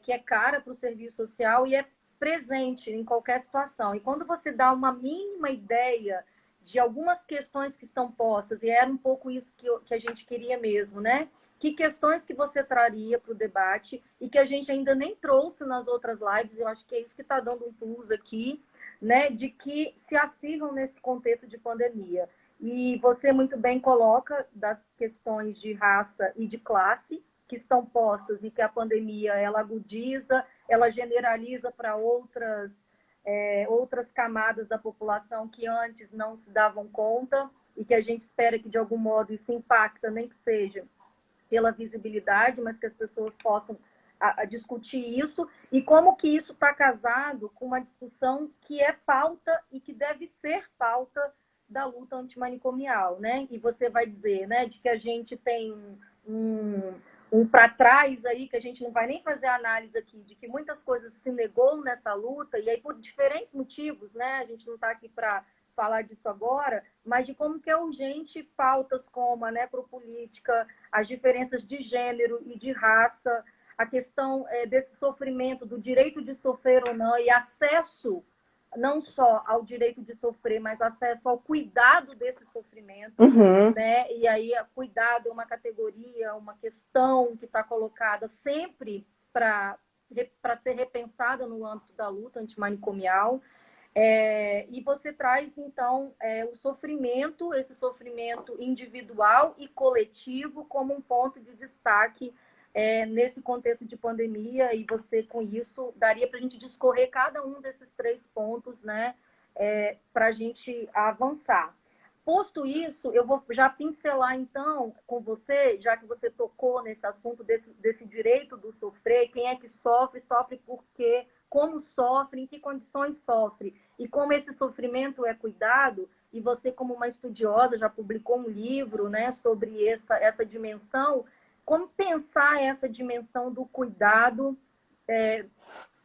que é cara para o serviço social e é presente em qualquer situação. E quando você dá uma mínima ideia de algumas questões que estão postas, e era um pouco isso que a gente queria mesmo, né? Que questões que você traria para o debate e que a gente ainda nem trouxe nas outras lives, eu acho que é isso que está dando um plus aqui, né, de que se acirram nesse contexto de pandemia. E você muito bem coloca das questões de raça e de classe que estão postas e que a pandemia ela agudiza, ela generaliza para outras camadas da população que antes não se davam conta e que a gente espera que de algum modo isso impacta, nem que seja pela visibilidade, mas que as pessoas possam a discutir isso, e como que isso está casado com uma discussão que é pauta e que deve ser pauta da luta antimanicomial, né? E você vai dizer, né, de que a gente tem um para trás aí, que a gente não vai nem fazer a análise aqui, de que muitas coisas se negou nessa luta, e aí por diferentes motivos, né? A gente não está aqui para falar disso agora, mas de como que é urgente pautas como a necropolítica, as diferenças de gênero e de raça, a questão desse sofrimento, do direito de sofrer ou não, e acesso não só ao direito de sofrer, mas acesso ao cuidado desse sofrimento, Uhum. né? E aí, cuidado é uma categoria, uma questão que está colocada sempre para ser repensada no âmbito da luta antimanicomial. E você traz, então, o sofrimento, esse sofrimento individual e coletivo, como um ponto de destaque nesse contexto de pandemia, e você, com isso, daria para a gente discorrer cada um desses 3 pontos, né, para a gente avançar. Posto isso, eu vou já pincelar, então, com você, já que você tocou nesse assunto desse direito do sofrer, quem é que sofre, sofre por quê, como sofre, em que condições sofre, e como esse sofrimento é cuidado, e você, como uma estudiosa, já publicou um livro, né, sobre essa dimensão, como pensar essa dimensão do cuidado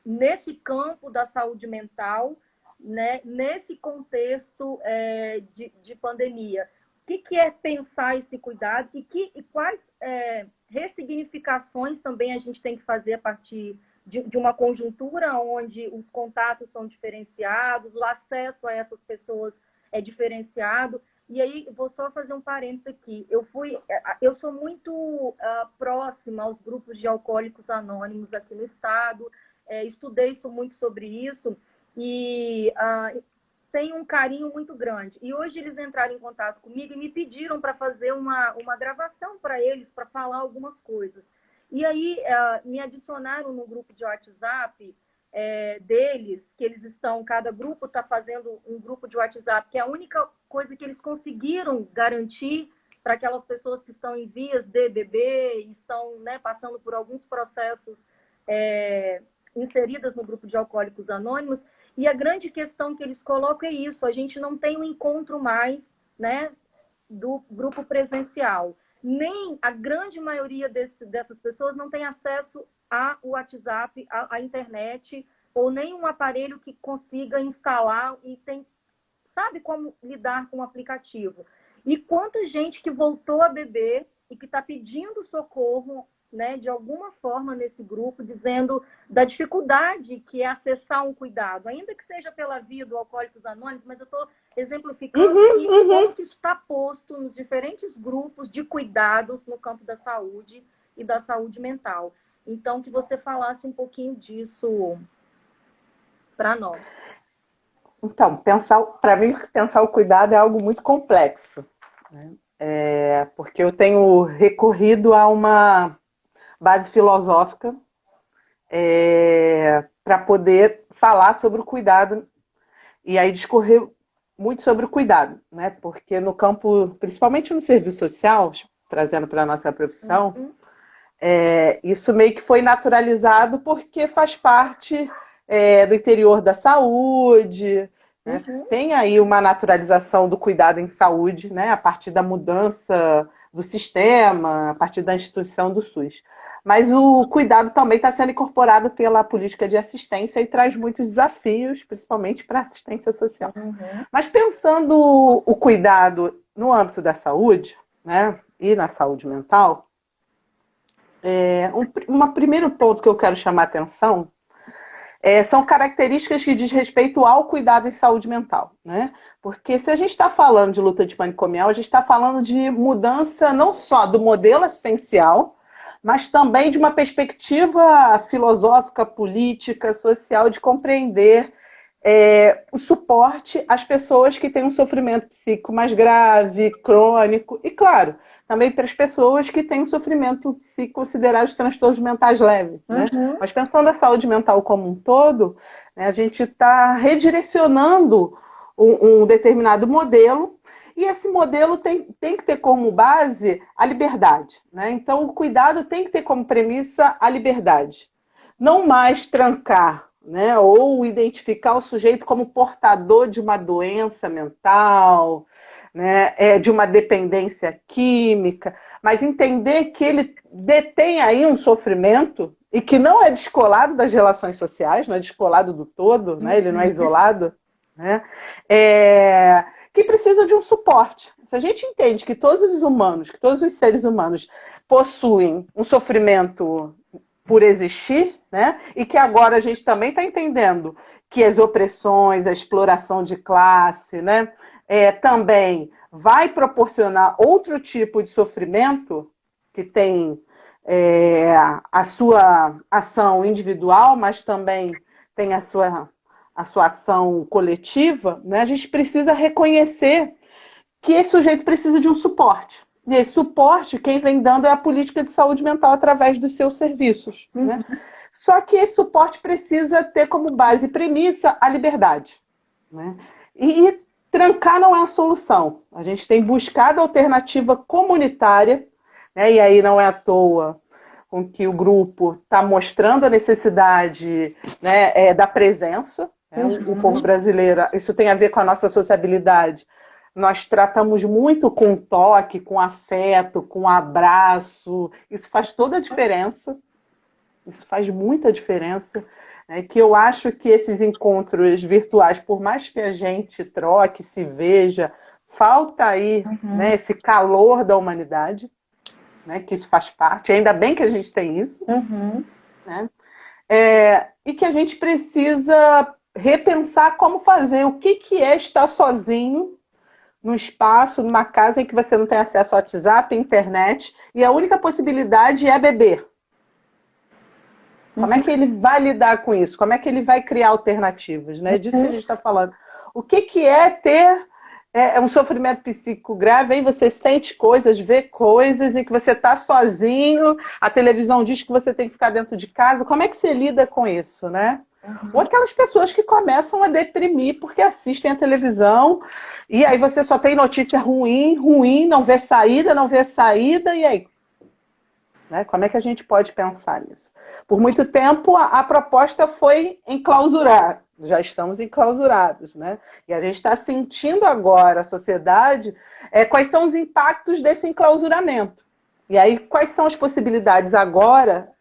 nesse campo da saúde mental, né, nesse contexto de pandemia. O que é pensar esse cuidado e quais ressignificações também a gente tem que fazer a partir de uma conjuntura onde os contatos são diferenciados, o acesso a essas pessoas é diferenciado. E aí, vou só fazer um parênteses aqui. Eu sou muito próxima aos grupos de alcoólicos anônimos aqui no estado, estudei muito sobre isso e tenho um carinho muito grande. E hoje eles entraram em contato comigo e me pediram para fazer uma gravação para eles, para falar algumas coisas. E aí me adicionaram no grupo de WhatsApp deles, que eles estão, cada grupo está fazendo um grupo de WhatsApp, que é a única coisa que eles conseguiram garantir para aquelas pessoas que estão em vias de beber, estão, né, passando por alguns processos inseridas no grupo de alcoólicos anônimos. E a grande questão que eles colocam é isso: a gente não tem um encontro mais, né, do grupo presencial. Nem a grande maioria dessas pessoas não tem acesso ao WhatsApp, à internet, ou nem um aparelho que consiga instalar e sabe como lidar com o aplicativo. E quanta gente que voltou a beber e que está pedindo socorro, né, de alguma forma nesse grupo, dizendo da dificuldade que é acessar um cuidado, ainda que seja pela via do Alcoólicos Anônimos, mas eu estou exemplificando como que isso está posto nos diferentes grupos de cuidados no campo da saúde e da saúde mental. Então, que você falasse um pouquinho disso para nós. Então, para mim, pensar o cuidado é algo muito complexo, né? Porque eu tenho recorrido a uma base filosófica para poder falar sobre o cuidado e aí discorrer muito sobre o cuidado, né? Porque no campo, principalmente no serviço social, trazendo para a nossa profissão, isso meio que foi naturalizado porque faz parte do interior da saúde, né? Tem aí uma naturalização do cuidado em saúde, né? A partir da mudança do sistema, a partir da instituição do SUS. Mas o cuidado também está sendo incorporado pela política de assistência e traz muitos desafios, principalmente para a assistência social. Mas pensando o cuidado no âmbito da saúde, né, e na saúde mental, um primeiro ponto que eu quero chamar a atenção são características que diz respeito ao cuidado em saúde mental, né? Porque se a gente está falando de luta antimanicomial, a gente está falando de mudança não só do modelo assistencial, mas também de uma perspectiva filosófica, política, social, de compreender o suporte às pessoas que têm um sofrimento psíquico mais grave, crônico, e, claro, também para as pessoas que têm um sofrimento psíquico considerado transtornos mentais leves, né? Mas pensando a saúde mental como um todo, né, a gente está redirecionando um determinado modelo, e esse modelo tem que ter como base a liberdade, né? Então, o cuidado tem que ter como premissa a liberdade. Não mais trancar, né, ou identificar o sujeito como portador de uma doença mental, né, de uma dependência química, mas entender que ele detém aí um sofrimento e que não é descolado das relações sociais, não é descolado do todo, né, ele não é isolado, né, que precisa de um suporte. Se a gente entende que todos os humanos, que todos os seres humanos possuem um sofrimento por existir, né? E que agora a gente também está entendendo que as opressões, a exploração de classe, né? Também vai proporcionar outro tipo de sofrimento que tem a sua ação individual, mas também tem a sua ação coletiva, né? A gente precisa reconhecer que esse sujeito precisa de um suporte. E esse suporte, quem vem dando é a política de saúde mental através dos seus serviços. Né? Só que esse suporte precisa ter como base e premissa a liberdade. Né? E trancar não é a solução. A gente tem buscado alternativa comunitária, né? E aí não é à toa com que o grupo está mostrando a necessidade, né, da presença. Né? O povo brasileiro, isso tem a ver com a nossa sociabilidade. Nós tratamos muito com toque, com afeto, com abraço. Isso faz toda a diferença. Isso faz muita diferença. Né? Que eu acho que esses encontros virtuais, por mais que a gente troque, se veja, falta aí né, esse calor da humanidade, né, que isso faz parte. Ainda bem que a gente tem isso. Né? E que a gente precisa repensar como fazer. O que é estar sozinho num espaço, numa casa em que você não tem acesso ao WhatsApp, internet, e a única possibilidade é beber. Como é que ele vai lidar com isso? Como é que ele vai criar alternativas? Né? É disso que a gente está falando. O que é ter um sofrimento psíquico grave? Aí você sente coisas, vê coisas, em que você está sozinho, a televisão diz que você tem que ficar dentro de casa. Como é que você lida com isso, né? Ou aquelas pessoas que começam a deprimir porque assistem a televisão e aí você só tem notícia ruim, não vê saída, e aí? Né? Como é que a gente pode pensar nisso? Por muito tempo a proposta foi enclausurar, já estamos enclausurados, né? E a gente está sentindo agora, a sociedade, quais são os impactos desse enclausuramento. E aí, quais são as possibilidades agora?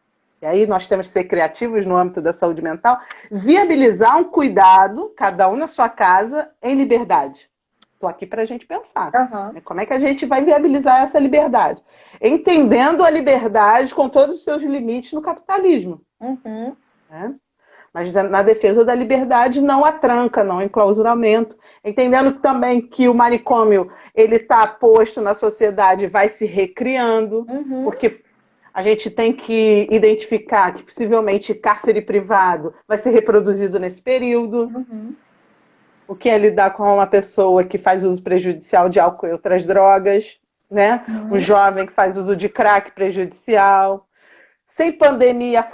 E aí nós temos que ser criativos no âmbito da saúde mental, viabilizar um cuidado, cada um na sua casa, em liberdade. Estou aqui para a gente pensar. Como é que a gente vai viabilizar essa liberdade? Entendendo a liberdade com todos os seus limites no capitalismo. Né? Mas na defesa da liberdade, não a tranca, não o enclausuramento. Entendendo também que o manicômio ele está posto na sociedade e vai se recriando, porque a gente tem que identificar que possivelmente cárcere privado vai ser reproduzido nesse período. O que é lidar com uma pessoa que faz uso prejudicial de álcool e outras drogas, né? Um jovem que faz uso de crack prejudicial. Sem pandemia,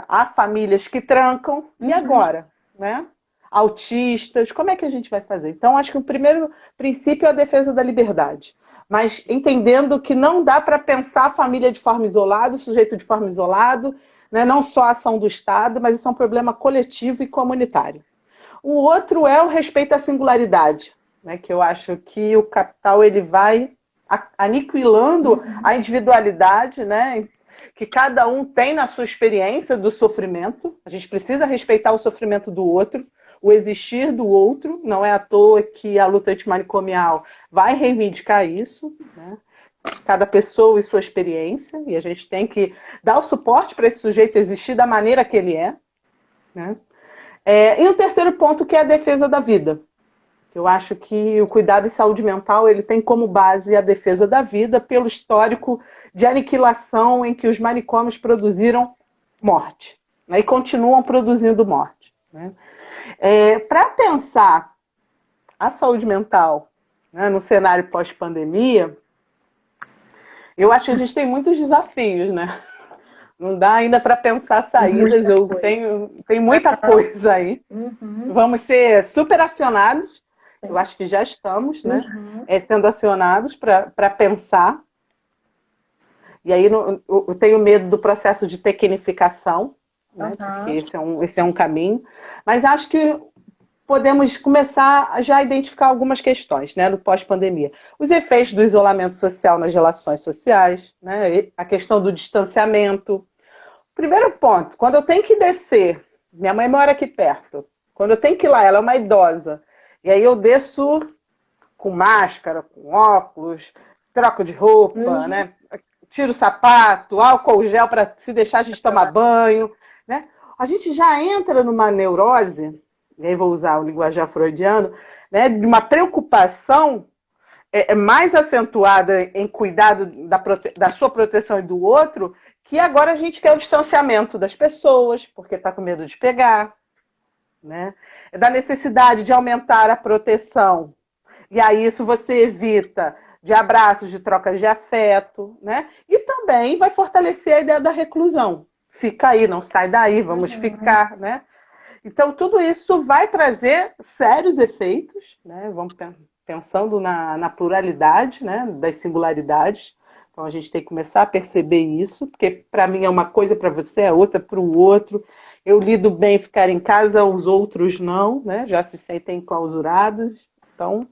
há famílias que trancam. E agora? Né? Autistas, como é que a gente vai fazer? Então, acho que o primeiro princípio é a defesa da liberdade. Mas entendendo que não dá para pensar a família de forma isolada, o sujeito de forma isolada, né? Não só a ação do Estado, mas isso é um problema coletivo e comunitário. O outro é o respeito à singularidade, né? Que eu acho que o capital ele vai aniquilando a individualidade, né? Que cada um tem na sua experiência do sofrimento. A gente precisa respeitar o sofrimento do outro, o existir do outro. Não é à toa que a luta antimanicomial vai reivindicar isso, né? Cada pessoa e sua experiência, e a gente tem que dar o suporte para esse sujeito existir da maneira que ele é, né? E o terceiro ponto, que é a defesa da vida. Eu acho que o cuidado em saúde mental ele tem como base a defesa da vida pelo histórico de aniquilação em que os manicômios produziram morte, né, e continuam produzindo morte. Né? Para pensar a saúde mental, né, no cenário pós-pandemia, eu acho que a gente tem muitos desafios, né? Não dá ainda para pensar saídas, tem muita coisa aí. Vamos ser super acionados, eu acho que já estamos, né? Sendo acionados para pensar. E aí eu tenho medo do processo de tecnificação, né? Porque esse é um caminho. Mas acho que podemos começar a já identificar algumas questões, né, no pós-pandemia. Os efeitos do isolamento social nas relações sociais, né, a questão do distanciamento. Primeiro ponto, quando eu tenho que descer, minha mãe mora aqui perto, quando eu tenho que ir lá, ela é uma idosa, e aí eu desço com máscara, com óculos, troco de roupa, né? tira o sapato, álcool gel para se deixar a gente tomar banho, né? A gente já entra numa neurose, e aí vou usar o linguajar freudiano, né, de uma preocupação mais acentuada em cuidado da sua proteção e do outro, que agora a gente quer o distanciamento das pessoas, porque está com medo de pegar, né? Da necessidade de aumentar a proteção. E aí isso você evita de abraços, de trocas de afeto, né? E também vai fortalecer a ideia da reclusão. Fica aí, não sai daí, vamos ficar, né? Então, tudo isso vai trazer sérios efeitos, né? Vamos pensando na pluralidade, né? Das singularidades. Então, a gente tem que começar a perceber isso, porque para mim é uma coisa, para você é outra, para o outro. Eu lido bem ficar em casa, os outros não, né? Já se sentem enclausurados. Então,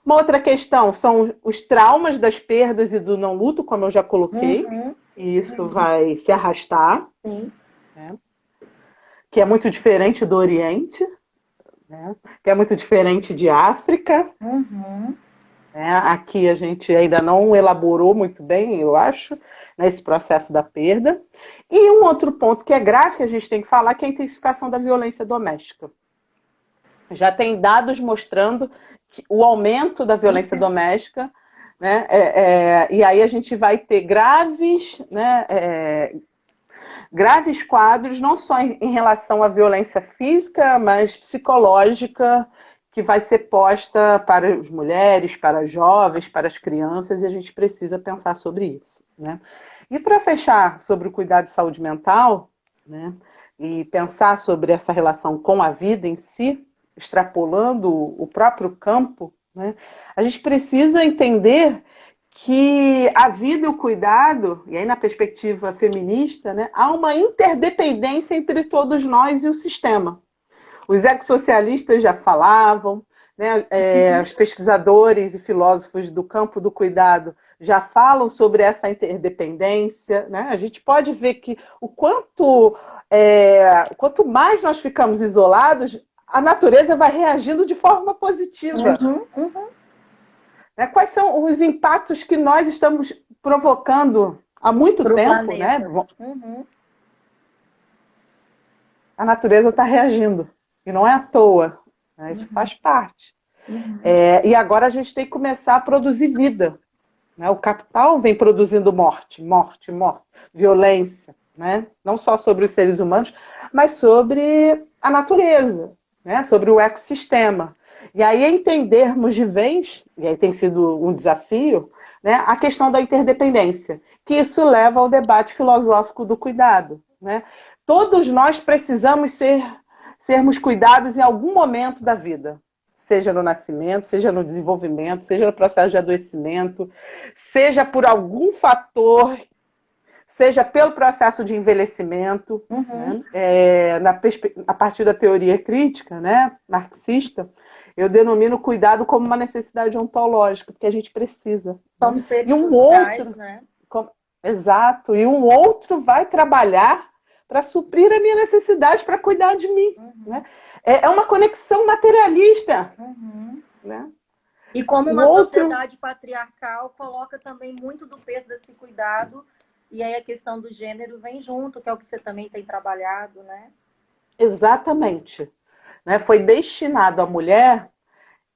uma outra questão são os traumas das perdas e do não luto, como eu já coloquei. E isso vai se arrastar. Sim. Né? Que é muito diferente do Oriente, né? Que é muito diferente de África. Aqui a gente ainda não elaborou muito bem, eu acho, nesse processo da perda. E um outro ponto que é grave que a gente tem que falar, que é a intensificação da violência doméstica. Já tem dados mostrando o aumento da violência doméstica, né? E aí a gente vai ter graves, né, graves quadros, não só em relação à violência física, mas psicológica, que vai ser posta para as mulheres, para as jovens, para as crianças, e a gente precisa pensar sobre isso, né? E para fechar sobre o cuidado de saúde mental, né, e pensar sobre essa relação com a vida em si, extrapolando o próprio campo, né, a gente precisa entender que a vida e o cuidado, e aí na perspectiva feminista, né, há uma interdependência entre todos nós e o sistema. Os ex-socialistas já falavam, né, os pesquisadores e filósofos do campo do cuidado já falam sobre essa interdependência. Né? A gente pode ver que quanto mais nós ficamos isolados, a natureza vai reagindo de forma positiva. Quais são os impactos que nós estamos provocando há muito tempo? Né? A natureza está reagindo. E não é à toa. Né? Isso faz parte. E agora a gente tem que começar a produzir vida. Né? O capital vem produzindo morte, violência. Né? Não só sobre os seres humanos, mas sobre a natureza, né? Sobre o ecossistema. E aí entendermos de vez, e aí tem sido um desafio, né, a questão da interdependência, que isso leva ao debate filosófico do cuidado. Né? Todos nós precisamos sermos cuidados em algum momento da vida, seja no nascimento, seja no desenvolvimento, seja no processo de adoecimento, seja por algum fator, seja pelo processo de envelhecimento, né? A partir da teoria crítica, né, marxista, eu denomino o cuidado como uma necessidade ontológica, porque a gente precisa. Somos seres sociais, né? Exato. E um outro vai trabalhar para suprir a minha necessidade, para cuidar de mim. Né? É uma conexão materialista. Né? E como uma sociedade patriarcal coloca também muito do peso desse cuidado, e aí a questão do gênero vem junto, que é o que você também tem trabalhado, né? Exatamente. Né? Foi destinado à mulher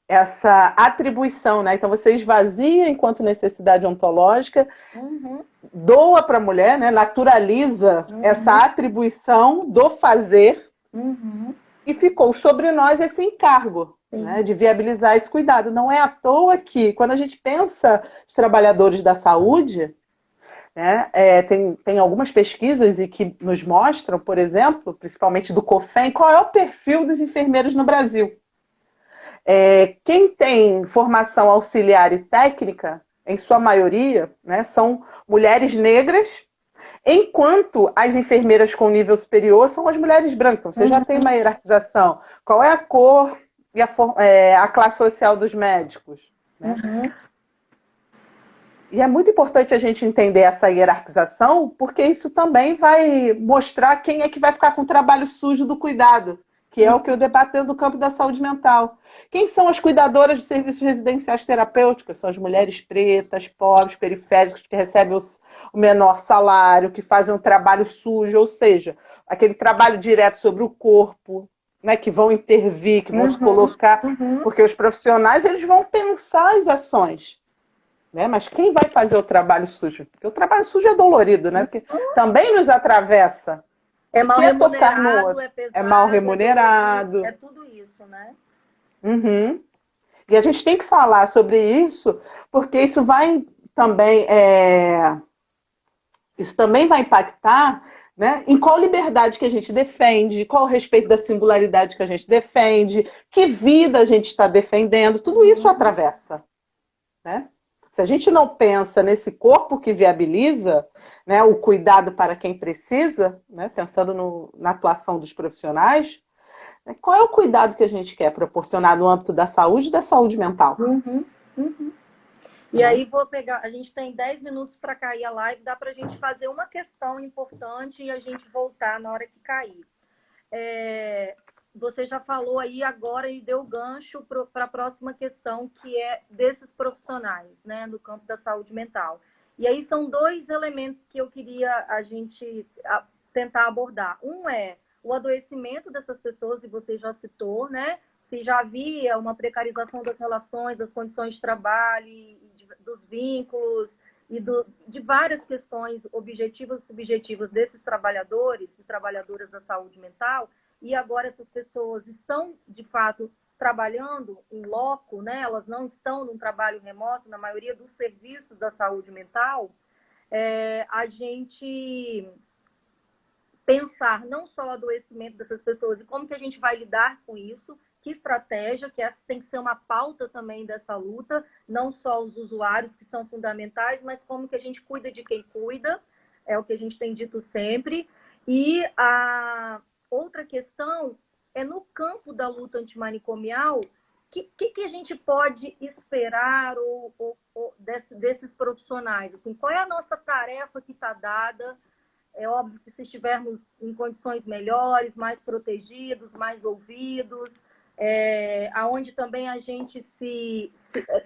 essa atribuição, né? Então você esvazia enquanto necessidade ontológica, doa para a mulher, né? Naturaliza essa atribuição do fazer, e ficou sobre nós esse encargo, né? De viabilizar esse cuidado. Não é à toa que, quando a gente pensa os trabalhadores da saúde, né, tem algumas pesquisas e que nos mostram, por exemplo, principalmente do COFEM, qual é o perfil dos enfermeiros no Brasil. Quem tem formação auxiliar e técnica, em sua maioria, né, são mulheres negras, enquanto as enfermeiras com nível superior são as mulheres brancas. Então, você já tem uma hierarquização. Qual é a cor e a classe social dos médicos? Né? E é muito importante a gente entender essa hierarquização, porque isso também vai mostrar quem é que vai ficar com o trabalho sujo do cuidado, que é o que eu debato no campo da saúde mental. Quem são as cuidadoras de serviços residenciais terapêuticos? São as mulheres pretas, pobres, periféricas, que recebem o menor salário, que fazem um trabalho sujo, ou seja, aquele trabalho direto sobre o corpo, né, que vão intervir, que vão se colocar, porque os profissionais eles vão pensar as ações. Né? Mas quem vai fazer o trabalho sujo? Porque o trabalho sujo é dolorido, né? Porque também nos atravessa. É mal remunerado, é pesado, é mal remunerado. É tudo isso, né? Uhum. E a gente tem que falar sobre isso, porque isso vai também, isso também vai impactar, né, em qual liberdade que a gente defende, qual o respeito da singularidade que a gente defende, que vida a gente está defendendo, tudo isso atravessa, né? Se a gente não pensa nesse corpo que viabiliza, né, o cuidado para quem precisa, né, pensando na atuação dos profissionais, né, qual é o cuidado que a gente quer proporcionar no âmbito da saúde e da saúde mental? E aí vou pegar, a gente tem 10 minutos para cair a live, dá para a gente fazer uma questão importante e a gente voltar na hora que cair. Você já falou aí agora e deu gancho para a próxima questão, que é desses profissionais, né, no campo da saúde mental. E aí são dois elementos que eu queria a gente tentar abordar. Um é o adoecimento dessas pessoas, e você já citou, né? Se já havia uma precarização das relações, das condições de trabalho, dos vínculos e de várias questões objetivas e subjetivas desses trabalhadores e trabalhadoras da saúde mental, e agora essas pessoas estão, de fato, trabalhando em loco, né? Elas não estão num trabalho remoto, na maioria dos serviços da saúde mental, a gente pensar não só o adoecimento dessas pessoas e como que a gente vai lidar com isso, que estratégia, que essa tem que ser uma pauta também dessa luta, não só os usuários que são fundamentais, mas como que a gente cuida de quem cuida, é o que a gente tem dito sempre. E a outra questão é no campo da luta antimanicomial, que a gente pode esperar desses profissionais? Assim, qual é a nossa tarefa que está dada? É óbvio que se estivermos em condições melhores, mais protegidos, mais ouvidos, aonde também a gente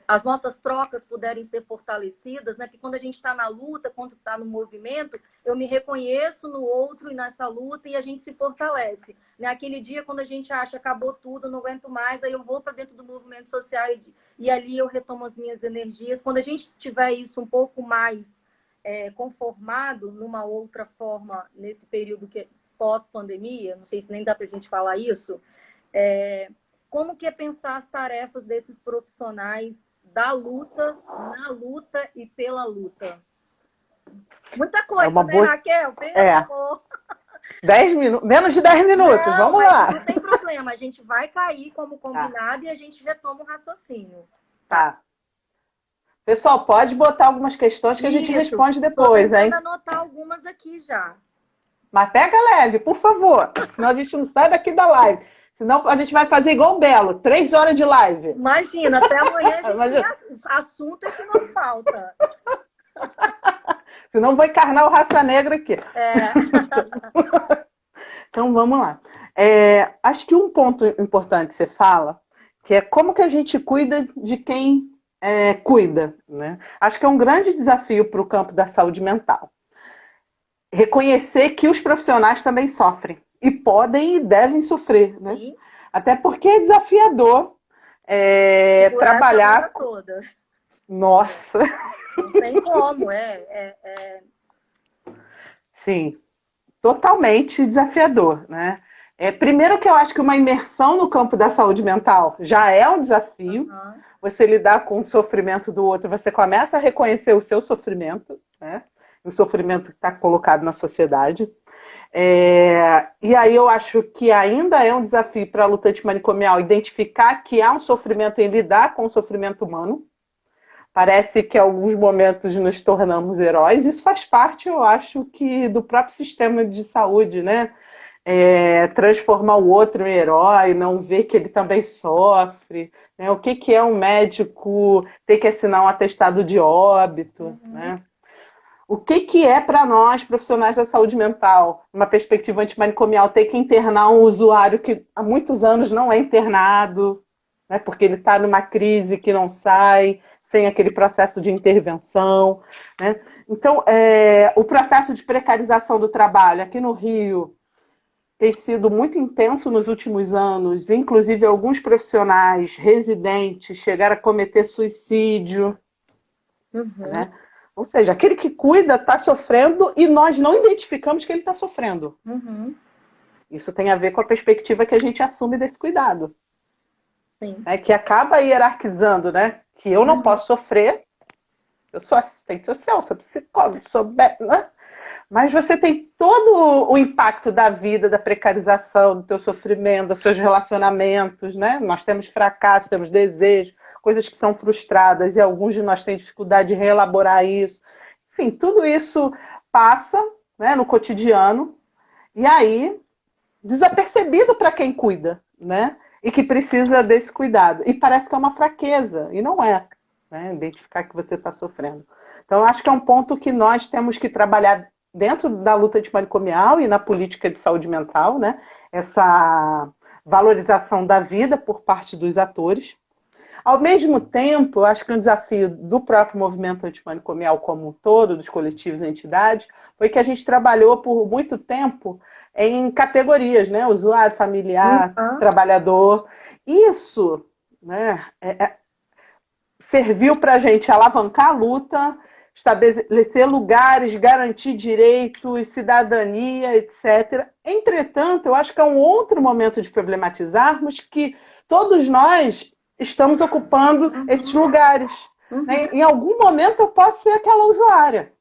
as nossas trocas puderem ser fortalecidas, né? Porque quando a gente está na luta, quando está no movimento, eu me reconheço no outro e nessa luta e a gente se fortalece. Naquele dia, quando a gente acha acabou tudo, não aguento mais, aí eu vou para dentro do movimento social e ali eu retomo as minhas energias. Quando a gente tiver isso um pouco mais conformado numa outra forma nesse período pós-pandemia, não sei se nem dá para a gente falar isso, como que é pensar as tarefas desses profissionais da luta, na luta e pela luta? Muita coisa, né, Raquel? Pelo amor. 10 minutos, menos de 10 minutos, não, vamos lá. Não tem problema, a gente vai cair como combinado e a gente retoma o raciocínio. Tá. Pessoal, pode botar algumas questões que a gente responde depois, hein? Tô anotar algumas aqui já. Mas pega leve, por favor. Senão a gente não sai daqui da live. Senão a gente vai fazer igual o Belo, 3 horas de live. Imagina, até amanhã a gente tem assunto é que não falta. Senão vou encarnar o Raça Negra aqui. Então vamos lá. Acho que um ponto importante que você fala, que é como que a gente cuida de quem cuida, né? Acho que é um grande desafio para o campo da saúde mental. Reconhecer que os profissionais também sofrem. E podem e devem sofrer, né? Sim. Até porque é desafiador trabalhar... toda. Nossa! Não tem como, Sim, totalmente desafiador, né? Primeiro que eu acho que uma imersão no campo da saúde mental já é um desafio. Você lidar com o sofrimento do outro, você começa a reconhecer o seu sofrimento, né? O sofrimento que está colocado na sociedade. E aí eu acho que ainda é um desafio para a luta antimanicomial identificar que há um sofrimento em lidar com o sofrimento humano. Parece que em alguns momentos nos tornamos heróis. Isso faz parte, eu acho, que do próprio sistema de saúde, né? Transformar o outro em herói, não ver que ele também sofre. Né? O que é um médico ter que assinar um atestado de óbito, né? O que, que é para nós, profissionais da saúde mental, uma perspectiva antimanicomial, ter que internar um usuário que há muitos anos não é internado, né, porque ele está numa crise que não sai, sem aquele processo de intervenção, né? Então, o processo de precarização do trabalho aqui no Rio tem sido muito intenso nos últimos anos, inclusive alguns profissionais residentes chegaram a cometer suicídio, né? Ou seja, aquele que cuida está sofrendo e nós não identificamos que ele está sofrendo. Isso tem a ver com a perspectiva que a gente assume desse cuidado. Sim. Né? Que acaba hierarquizando, né? Que eu não posso sofrer, eu sou assistente social, sou psicólogo, né? Mas você tem todo o impacto da vida, da precarização, do teu sofrimento, dos seus relacionamentos, né? Nós temos fracasso, temos desejo, coisas que são frustradas e alguns de nós têm dificuldade de reelaborar isso. Enfim, tudo isso passa, né, no cotidiano e aí desapercebido para quem cuida, né? E que precisa desse cuidado. E parece que é uma fraqueza, e não é, né? Identificar que você está sofrendo. Então, acho que é um ponto que nós temos que trabalhar dentro da luta antimanicomial e na política de saúde mental, né? Essa valorização da vida por parte dos atores. Ao mesmo tempo, eu acho que um desafio do próprio movimento antimanicomial como um todo, dos coletivos e entidades, foi que a gente trabalhou por muito tempo em categorias, né? Usuário, familiar, trabalhador. Isso, né, serviu para a gente alavancar a luta, estabelecer lugares, garantir direitos, cidadania, etc. Entretanto, eu acho que é um outro momento de problematizarmos que todos nós estamos ocupando esses lugares. Né? Em algum momento eu posso ser aquela usuária.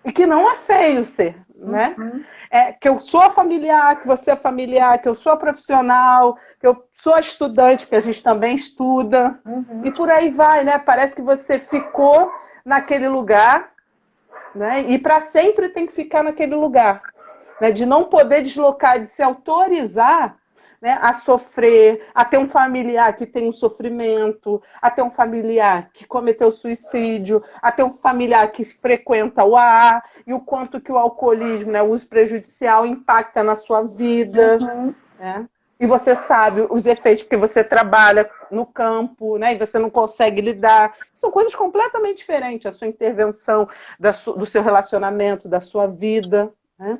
E que não é feio ser. Né? Que eu sou familiar, que você é familiar, que eu sou profissional, que eu sou estudante, que a gente também estuda. E por aí vai, né? Parece que você ficou naquele lugar, né? E para sempre tem que ficar naquele lugar. Né? De não poder deslocar, de se autorizar, né, a sofrer, a ter um familiar que tem um sofrimento, a ter um familiar que cometeu suicídio, a ter um familiar que frequenta o AA, e o quanto que o alcoolismo, né, o uso prejudicial impacta na sua vida. Né? E você sabe os efeitos, porque você trabalha no campo, né, e você não consegue lidar. São coisas completamente diferentes, a sua intervenção, do seu relacionamento, da sua vida. Né?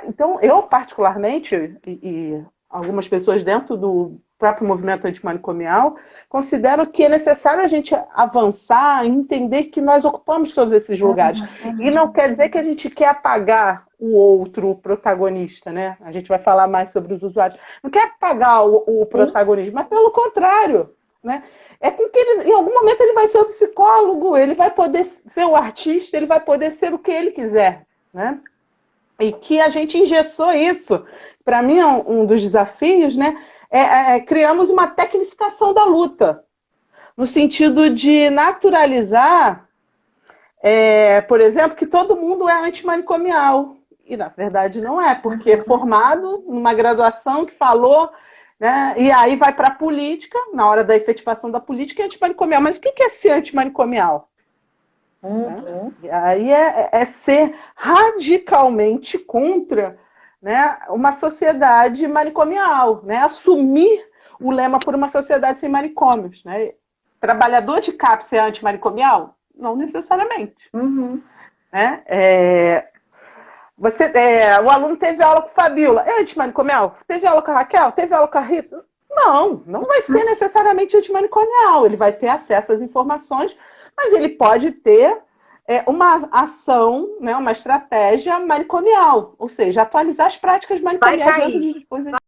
Então, eu particularmente, e algumas pessoas dentro do próprio movimento antimanicomial, consideram que é necessário a gente avançar e entender que nós ocupamos todos esses lugares. E não quer dizer que a gente quer apagar o outro, o protagonista, né? A gente vai falar mais sobre os usuários. Não quer apagar o protagonismo, mas pelo contrário, né? É com que ele, em algum momento ele vai ser o psicólogo, ele vai poder ser o artista, ele vai poder ser o que ele quiser, né? E que a gente engessou isso. Para mim, um dos desafios, né, criamos uma tecnificação da luta, no sentido de naturalizar, por exemplo, que todo mundo é antimanicomial. E, na verdade, não é, porque é formado numa graduação que falou, né, e aí vai para a política, na hora da efetivação da política, é antimanicomial. Mas o que é ser antimanicomial? E aí é ser radicalmente contra, né, uma sociedade manicomial, né, assumir o lema por uma sociedade sem manicômios. Né? Trabalhador de CAPS é antimanicomial? Não necessariamente. Né? O aluno teve aula com Fabíola, é antimanicomial? Teve aula com a Raquel? Teve aula com a Rita? Não vai ser necessariamente antimanicomial. Ele vai ter acesso às informações, mas ele pode ter uma ação, né, uma estratégia manicomial, ou seja, atualizar as práticas manicomiais dentro de dispositivos.